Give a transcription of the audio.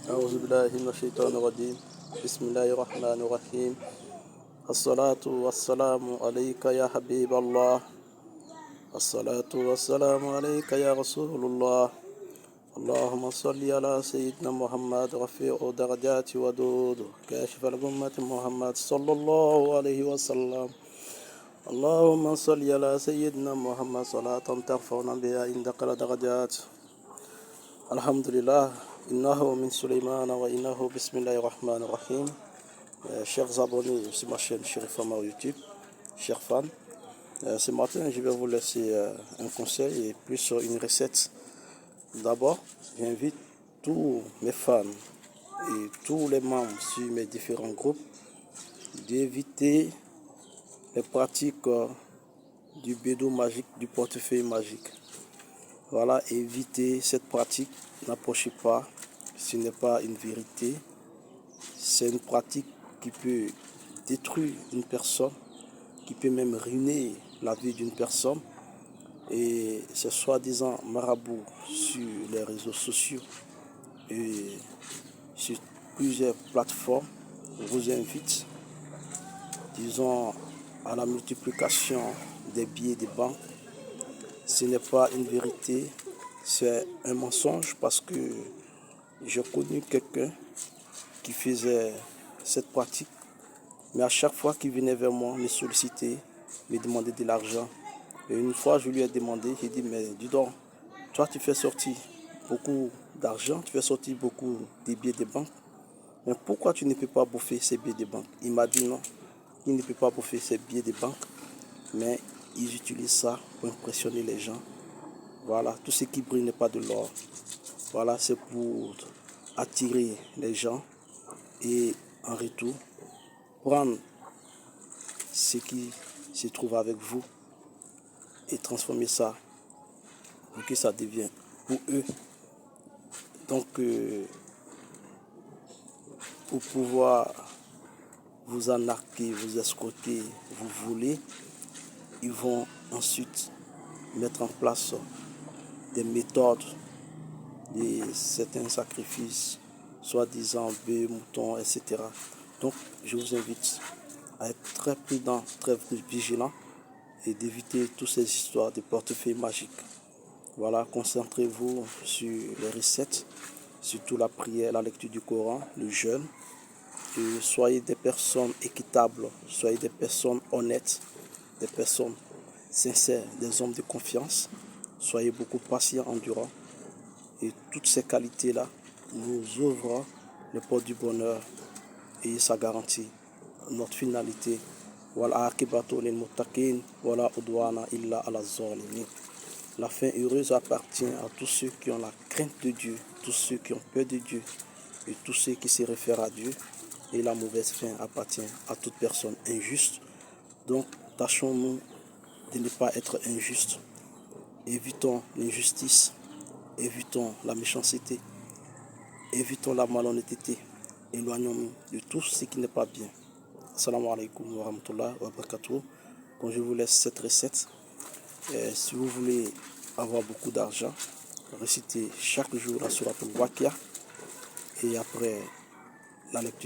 أعوذ بالله من الشيطان الرجيم بسم الله الرحمن الرحيم الصلاة والسلام عليك يا حبيب الله الصلاة والسلام عليك يا رسول الله اللهم صل على سيدنا محمد رفيع درجات ودود كاشف الأمة محمد صلى الله عليه وسلم اللهم صل على سيدنا محمد صلاة ترفعنا بها عندك الدرجات الحمد لله إنه من سليمان وإنه بسم الله الرحمن الرحيم. Chers abonnés sur ma chaîne Chérif Famara YouTube, chers fans, ce matin je vais vous laisser un conseil et plus une recette. D'abord, j'invite tous mes fans et tous les membres sur mes différents groupes d'éviter les pratiques du bédo magique, du portefeuille magique. Voilà, évitez cette pratique, n'approchez pas, ce n'est pas une vérité, c'est une pratique qui peut détruire une personne, qui peut même ruiner la vie d'une personne. Et ces soi-disant marabouts sur les réseaux sociaux et sur plusieurs plateformes vous invitent, disons, à la multiplication des billets de banque. Ce n'est pas une vérité, c'est un mensonge parce que j'ai connu quelqu'un qui faisait cette pratique, mais à chaque fois qu'il venait vers moi, me solliciter, me demander de l'argent. Et une fois, je lui ai demandé, j'ai dit, mais dis donc, toi tu fais sortir beaucoup d'argent, tu fais sortir beaucoup de billets de banque, mais pourquoi tu ne peux pas bouffer ces billets de banque? Il m'a dit non, il ne peut pas bouffer ces billets de banque, mais ils utilisent ça pour impressionner les gens. Voilà, tout ce qui brille n'est pas de l'or. Voilà, c'est pour attirer les gens et en retour, prendre ce qui se trouve avec vous et transformer ça pour que ça devienne pour eux. Donc, pour pouvoir vous arnaquer, vous escroquer, vous voler, ils vont ensuite mettre en place des méthodes de certains sacrifices, soi-disant bœufs, moutons, etc. Donc, je vous invite à être très prudent, très vigilant et d'éviter toutes ces histoires de portefeuille magique. Voilà, concentrez-vous sur les recettes, surtout la prière, la lecture du Coran, le jeûne. Et soyez des personnes équitables, soyez des personnes honnêtes, des personnes sincères, des hommes de confiance. Soyez beaucoup patients, endurants. Et toutes ces qualités-là nous ouvrent les portes du bonheur et ça garantit notre finalité. Voilà, la fin heureuse appartient à tous ceux qui ont la crainte de Dieu, tous ceux qui ont peur de Dieu et tous ceux qui se réfèrent à Dieu. Et la mauvaise fin appartient à toute personne injuste. Donc, tâchons-nous de ne pas être injustes. Évitons l'injustice, évitons la méchanceté, évitons la malhonnêteté. Éloignons-nous de tout ce qui n'est pas bien. Assalamu alaikum wa rahmatullahi wa barakatuh. Quand je vous laisse cette recette, si vous voulez avoir beaucoup d'argent, récitez chaque jour la sourate Al-Waqiah et après la lecture